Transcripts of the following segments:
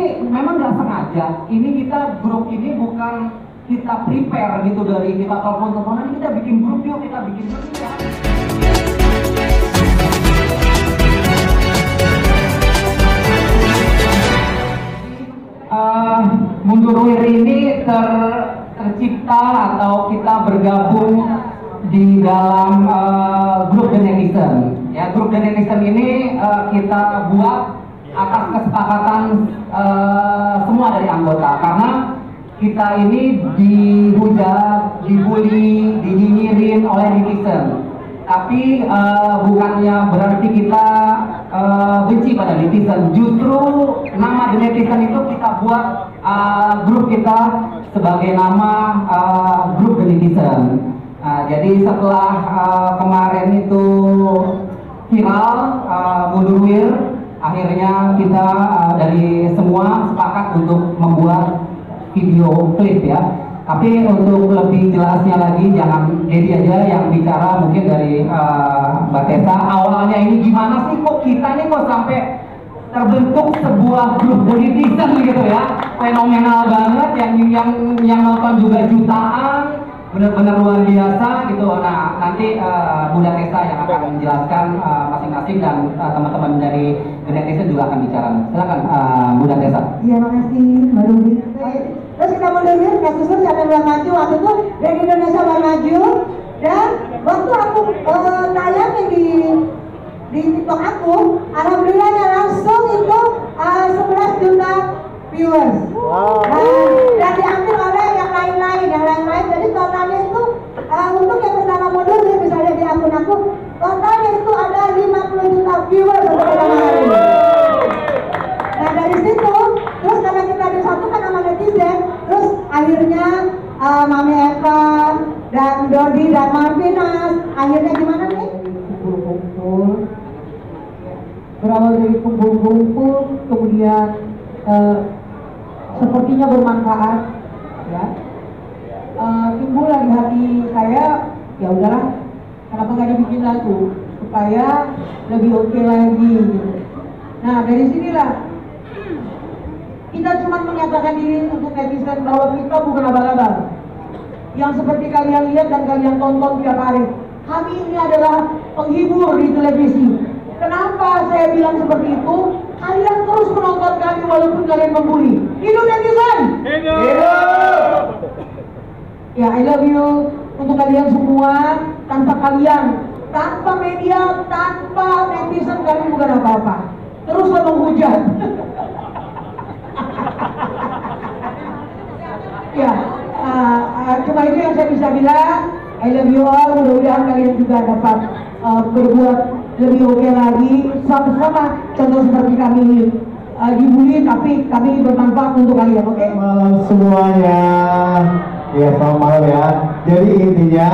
sih memang nggak sengaja. Ini kita grup ini bukan kita prepare gitu dari kita telepon-teleponan, kita bikin grup yuk, kita bikin grup ya. Mundurwir ini tercipta atau kita bergabung di dalam grup The Netizen. Ya, grup The Netizen ini kita buat atas kesepakatan semua dari anggota, karena kita ini dihujat, dibully, dinyinyirin oleh netizen. Tapi bukannya berarti kita benci pada netizen. Justru nama The Netizen itu kita buat grup kita sebagai nama grup The Netizen. Jadi setelah kemarin itu viral Mundurwir, akhirnya kita dari semua sepakat untuk membuat video klip ya. Tapi untuk lebih jelasnya lagi, jangan Dedi aja yang bicara, mungkin dari Mbak Tessa. Awalnya ini gimana sih kok kita nih kok sampai terbentuk sebuah grup The Netizen gitu ya? Fenomenal banget, yang nonton juga jutaan, benar-benar luar biasa gitu. Nah, nanti Bunda Tessa yang akan menjelaskan masing-masing, dan teman-teman dari The Netizen juga akan bicara. Silakan Bunda Tessa. Iya, makasih Mbak Ruby. Terus kita Mundurwir, kasusnya sampai bulan maju, waktu itu dari Indonesia bulan maju, dan waktu aku tayangin di TikTok aku, alhamdulillahnya langsung itu 11 juta viewers. Dan diambil oleh yang lain-lain, jadi totalnya itu untuk yang pertama Mundurwir, misalnya di akun aku, totalnya itu ada 50 juta viewers untuk pertama hari. Nah dari situ, terus karena kita disatukan sama netizen, terus akhirnya Mami Eva dan Dodi dan Marvinas, akhirnya gimana nih? Kumpul-kumpul, berawal dari kumpul-kumpul, kemudian sepertinya bermanfaat, ya. Timbul di hati saya, ya udahlah, kenapa nggak dibikin lagu supaya lebih oke lagi, gitu. Nah dari sinilah kita cuma menyatakan diri untuk netizen bahwa kita bukan abal-abal yang seperti kalian lihat dan kalian tonton tiap hari. Kami ini adalah penghibur di televisi. Kenapa saya bilang seperti itu? Kalian terus menonton kami walaupun kalian membuli. Hidup netizen! Hidup! Ya, I love you untuk kalian semua. Tanpa kalian, tanpa media, tanpa netizen, kami bukan apa-apa. Teruslah menghujat. Ya, cuma itu yang saya bisa bilang. I love you all. Mudah-mudahan kalian juga dapat berbuat lebih oke lagi. Sama-sama contoh seperti kami ini dibully, tapi kami bermanfaat untuk kalian. Oke? Malam semuanya. Ya, selamat malam ya. Jadi intinya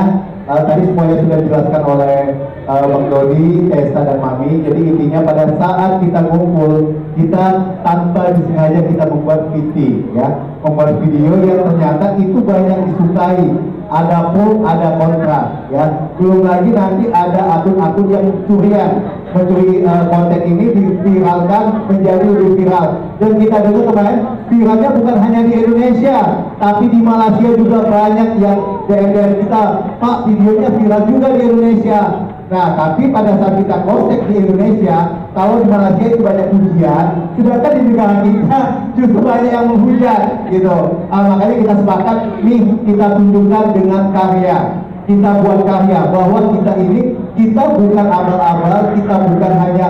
tadi semuanya sudah dijelaskan oleh Bang Dodi, Tessa dan Mami. Jadi intinya pada saat kita ngumpul, kita tanpa disengaja kita membuat VT, ya, membuat video yang ternyata itu banyak disukai. Ada pro, ada kontra, ya. Belum lagi nanti ada akun-akun yang mencuri konten ini diviralkan menjadi lebih viral. Dan kita dengar kemarin viralnya bukan hanya di Indonesia, tapi di Malaysia juga banyak yang DM kita, Pak, videonya viral juga di Indonesia. Nah, tapi pada saat kita konsep di Indonesia, kalau di Malaysia itu banyak pujian, sedangkan di negara kita justru banyak yang menghujat, gitu. Makanya kita sepakat, nih kita tunjukkan dengan karya, kita buat karya bahwa kita ini, kita bukan abal-abal, kita bukan hanya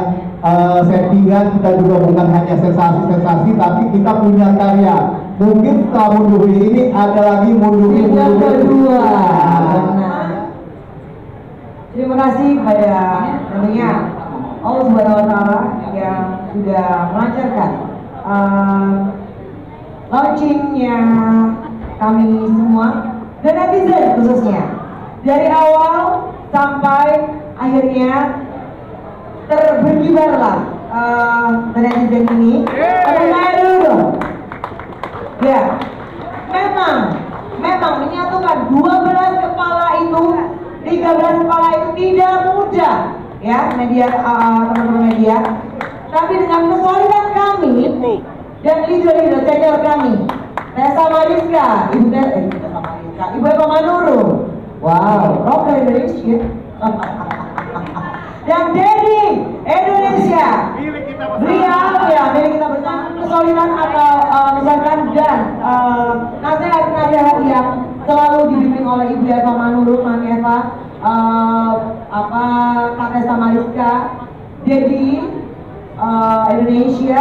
settingan, kita juga bukan hanya sensasi-sensasi, tapi kita punya karya. Mungkin setelah Mundurwir ini ada lagi Mundurwir kedua. Terima kasih kepada tentunya Allah Subhanahu wa Ta'ala yang sudah melancarkan launchingnya kami semua dan netizen khususnya dari awal sampai akhirnya berkibarlah netizen ini. Ya, memang menyatukan 12 kepala itu, 13 kepala itu tidak mudah, ya, media, teman-teman media. Tapi dengan kesolidan kami, dan leader senior kami, Tessa Mariska, Ibu Eva Manurung, wow, rocker Indonesia, dan Dedi Indonesia, beliau ya milik kita bersama, kesolidan atau misalkan dan nasihat-nasihat yang selalu dibimbing oleh Ibu Eva Manurung, Mami Eva, Kak Tessa Mariska, Dedi Indonesia,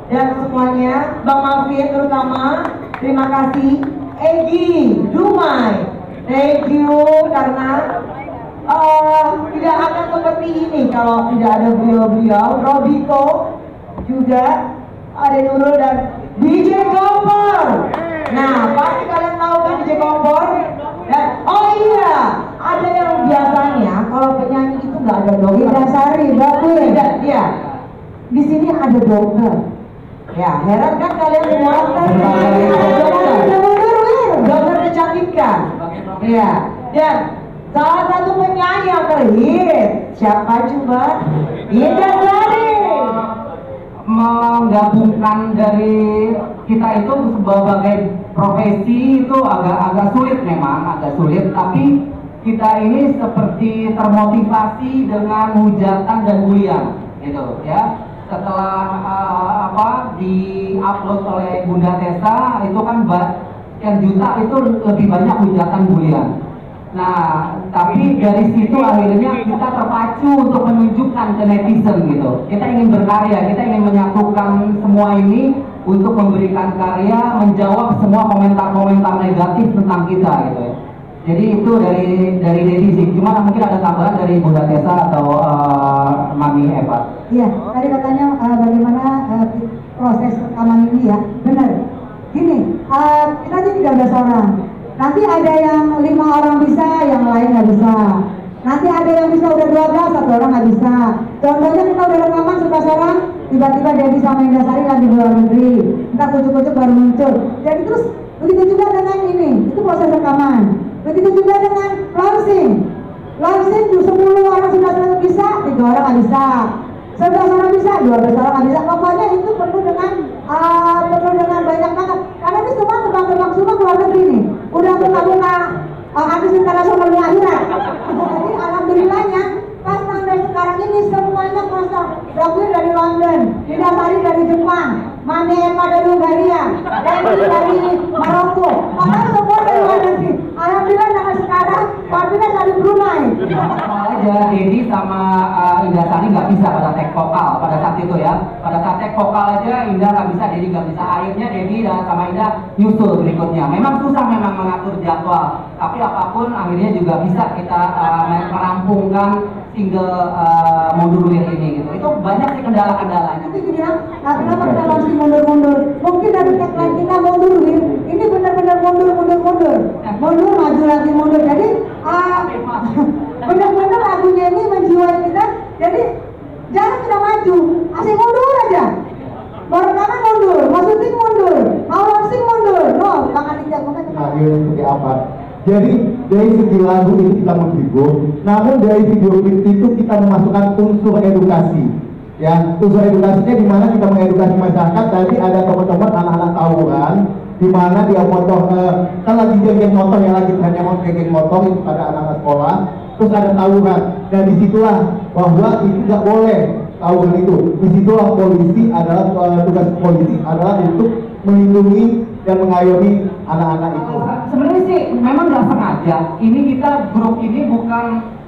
dan semuanya, Bang Marvin terutama, terima kasih. Egi, Dumai, thank you karena tidak akan seperti ini kalau tidak ada beliau-beliau. Robiko juga, ada Nurul dan DJ Kompor. Nah, pasti kalian tahu kan DJ Kompor. Dan oh iya, ada yang biasanya kalau penyanyi itu nggak ada dokter. Dasari, bagus tidak dia. Di sini ada dokter. Ya, heran kan kalian semua? Dokter kecantikan. Ya, dan salah satu penyanyi yang terhit siapa coba? Indah Sari. Menggabungkan dari kita itu sebagai profesi itu agak sulit, memang agak sulit, tapi kita ini seperti termotivasi dengan hujatan dan bulian gitu ya. Setelah di-upload oleh Bunda Tessa itu kan sekian juta itu lebih banyak hujatan bulian. Nah, tapi dari situ akhirnya kita terpacu untuk menunjukkan ke netizen gitu. Kita ingin berkarya, kita ingin menyatukan semua ini untuk memberikan karya, menjawab semua komentar-komentar negatif tentang kita gitu ya. Jadi itu dari Dedi sih. Cuma mungkin ada tambahan dari Bunda Tessa atau Mami Eva. Iya, tadi katanya bagaimana proses rekaman ini ya. Benar. Gini, kita aja 13 orang. Nanti ada yang 5 orang bisa, yang lain nggak bisa. Nanti ada yang bisa udah 12, 1 orang nggak bisa. Contohnya kita udah rekaman 11 orang, tiba-tiba Dedi sama Indah Sari lagi di luar negeri. Entah kucuk-kucuk baru muncul. Jadi terus begitu juga dengan ini, itu proses rekaman. Begitu juga dengan launching. Launching 10 orang sudah bisa, 3 orang nggak bisa. 11 orang bisa, 12 orang nggak bisa. Pokoknya itu perlu dengan banyak banget. Karena ini semua terbang-terbang semua keluar negeri nih. Udah buka-buka artis internasional di akhirat. Jadi alhamdulillahnya pas tanggal sekarang ini semuanya kosong. Dakwin dari London, Indah Sari dari Jepang, Mami Eva dari Hungaria, Dendi dari Maroko. Makanya semua dari luar negeri. Alhamdulillah tanggal sekarang Martina dari Brunei. Aja Dedi sama Indah Sari nggak bisa pada tag vokal pada saat itu ya. Pada saat tag vokal aja Indah nggak bisa, Dedi nggak bisa. Akhirnya Dedi dan sama Indah nyusul berikutnya. Memang susah memang mengatur jadwal, tapi apapun akhirnya juga bisa kita merampungkan single Mundur Wir ini gitu. Itu banyak sih kendala-kendalanya. Tapi gini ya, kenapa kita masih mundur-mundur? Mungkin dari tagline kita Mundur Wir, ini benar-benar mundur, mundur maju lagi mundur. Jadi benar-benar lagunya ini menjiwai kita. Jadi jangan kita maju, asik mundur aja. Mau rekaman mundur, mau syuting mundur, mau launching mundur. No, jangan tidak komentar. Nah, ini seperti apa? Jadi dari segi lagu ini kita menghibur, namun dari video klip itu kita memasukkan unsur edukasi. Ya, unsur edukasinya di mana kita mengedukasi masyarakat. Tadi ada teman-teman anak-anak tawuran, di mana dia motor kan lagi geng motor yang lagi hanya mau geng motor itu pada anak-anak sekolah, terus ada tawuran. Dan disitulah bahwa itu tidak boleh tawuran itu. Disitulah polisi adalah tugas polisi adalah untuk melindungi dan mengayomi anak-anak itu. Sebenarnya sih memang nggak sengaja. Ini kita grup ini bukan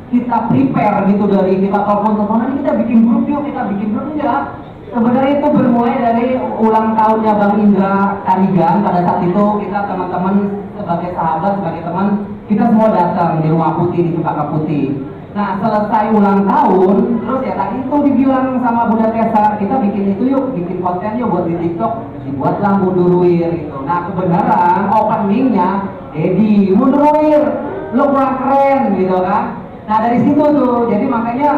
kita prepare gitu dari kita telepon-teleponan, kita bikin grup yuk, kita bikin grup ya. Sebenarnya itu bermulai dari ulang tahunnya Bang Indra Karigan. Pada saat itu kita teman-teman sebagai sahabat, sebagai teman, kita semua datang di Rumah Putih, di Cempaka Putih. Nah selesai ulang tahun, terus ya tadi itu dibilang sama Bunda Tessa, kita bikin itu yuk, bikin konten yuk buat di TikTok, dibuatlah Mundur Wir gitu. Nah kebenaran openingnya Dedi Mundur Wir, lo kurang keren gitu kan. Nah dari situ tuh, jadi makanya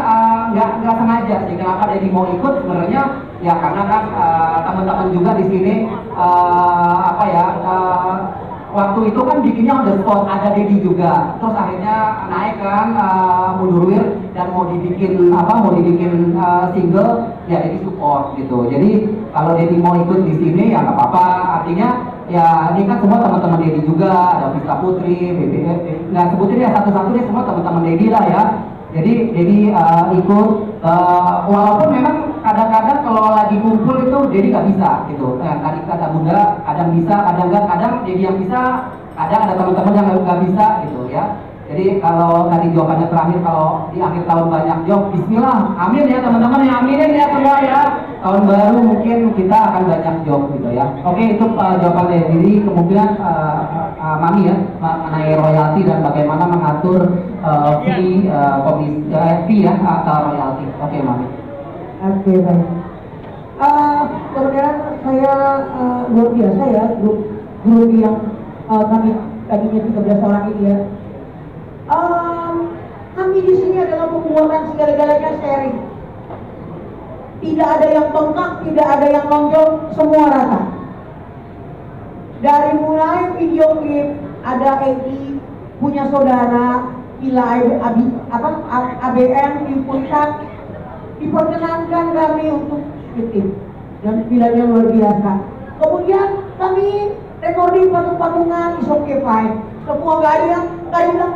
nggak sengaja sih kenapa Dedi mau ikut sebenarnya ya karena kan teman-teman juga di sini waktu itu kan bikinnya on the spot, ada Dedi juga, terus akhirnya naik kan Mundur Wir dan mau dibikin single ya Dedi support gitu. Jadi kalau Dedi mau ikut di sini ya nggak apa-apa. Artinya ya ini kan semua teman-teman Dedi juga, ada Vista Putri, BBF, nggak sebutin ya satu-satu deh, semua teman-teman Dedi lah ya. Jadi Dedi ikut, walaupun memang kadang-kadang kalau lagi kumpul itu Dedi nggak bisa gitu. Tadi kata Bunda, kadang bisa, kadang nggak, kadang Dedi yang bisa, kadang ada teman-teman yang nggak bisa gitu ya. Jadi kalau tadi jawabannya terakhir, kalau di akhir tahun banyak job, bismillah, amin ya teman-teman ya, aminin ya semua ya. Tahun baru mungkin kita akan banyak job gitu ya. Oke, itu jawaban dari diri. Kemudian Mami ya, mengenai royalti dan bagaimana mengatur fee ya atau royalti. Oke, Mami. Oke, baik. Kemudian saya luar biasa ya, grup yang kami tadinya 13 orang ini ya. Kami di sini adalah pembuatan segala-galanya sharing. Tidak ada yang bengkak, tidak ada yang nonjol, semua rata. Dari mulai video klip, ada Edi punya saudara, Villa ABM diputar, diperkenankan kami untuk syuting dan villanya luar biasa. Kemudian kami recording patung-patungan, is okay fine. Semua nggak ada yang bilang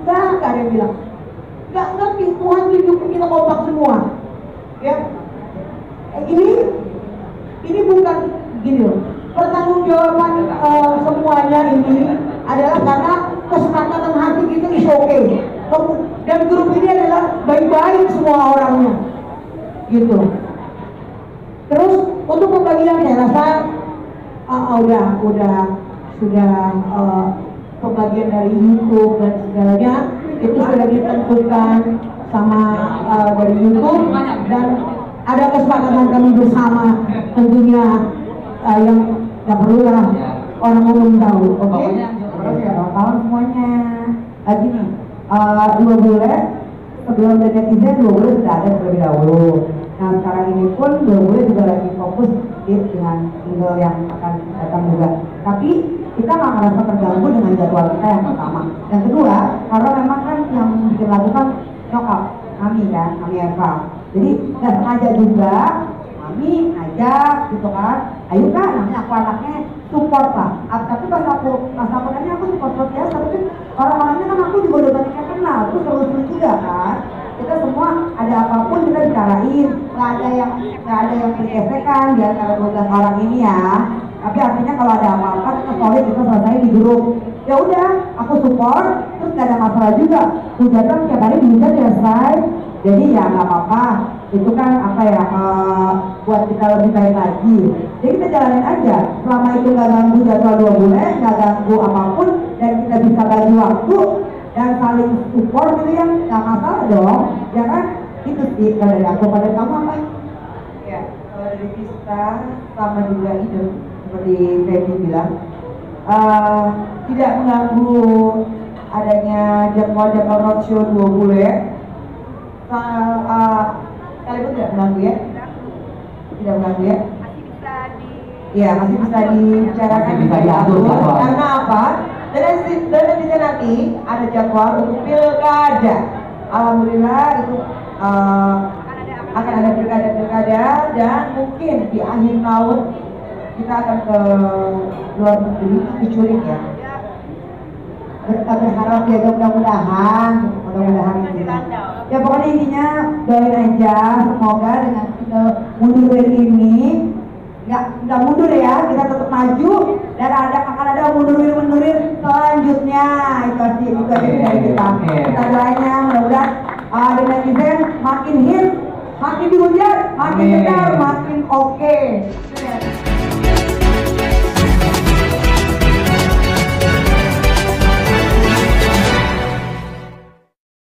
nggak ada yang bilang nggak Tuhan tunjukin kita kompak semua ya. Ini bukan gini loh, pertanggungjawaban semuanya ini adalah karena kesepakatan hati kita is okay. Dan grup ini adalah baik-baik semua orangnya gitu. Terus untuk pembagian saya rasa sudah pembagian dari YouTube dan segalanya itu sudah ditentukan sama dari YouTube, dan ada kesepakatan kami bersama tentunya yang nggak perlu lah orang umum tahu. Oke? Kawan semuanya. Gini, 2 bulan sebelum The Netizen 2 bulan sudah ada terlebih dahulu. Nah sekarang ini pun 2 bulan juga lagi fokus dengan single yang akan datang juga. Tapi kita nggak merasa terganggu dengan jadwal kita yang pertama. Yang kedua, karena memang kan yang bikin lagu kan nyokap kami kan, kami Eva. Jadi nggak sengaja juga kami ajak gitu kan, ayo kan, namanya aku anaknya support lah. Tapi pas aku nanya aku support biasa, tapi orang-orangnya kan aku juga udah banyak yang kenal, terus seru-seru juga kan. Kita semua ada apapun kita bicarain, nggak ada yang bergesekan di antara 12 orang ini ya. Tapi artinya kalau ada apa-apa kita solid, kita selesai di grup. Ya udah, aku support, terus gak ada masalah juga. Hujatan tiap hari dihujat selesai. Jadi ya nggak apa-apa. Itu kan buat kita lebih baik lagi. Jadi kita jalanin aja. Selama itu nggak ganggu jadwal 2 bulan, nggak ganggu apapun, dan kita bisa bagi waktu dan saling support gitu ya, nggak masalah dong. Ya kan? Itu sih kalau dari aku. Pada kamu apa? Ya, kalau dari kita sama juga hidup. Seperti Feby bilang, tidak mengganggu adanya jadwal roadshow 2 bulan. Kalian tidak mengganggu ya? Tidak mengganggu ya? Masih bisa dibicarakan, bisa diatur. Karena apa? Dan nanti ada jadwal untuk pilkada. Alhamdulillah itu akan ada pilkada dan mungkin di akhir tahun kita akan ke luar negeri, ke Zurich ya. Kita berharap ya, mudah-mudahan ini. Ya pokoknya intinya doain aja, semoga dengan kita mundurin ini nggak mundur ya, kita tetap maju dan akan ada mundurin selanjutnya. Itu sih dari kita. Kita doanya mudah-mudahan The Netizen makin hit, makin dihujat, makin benar, makin oke.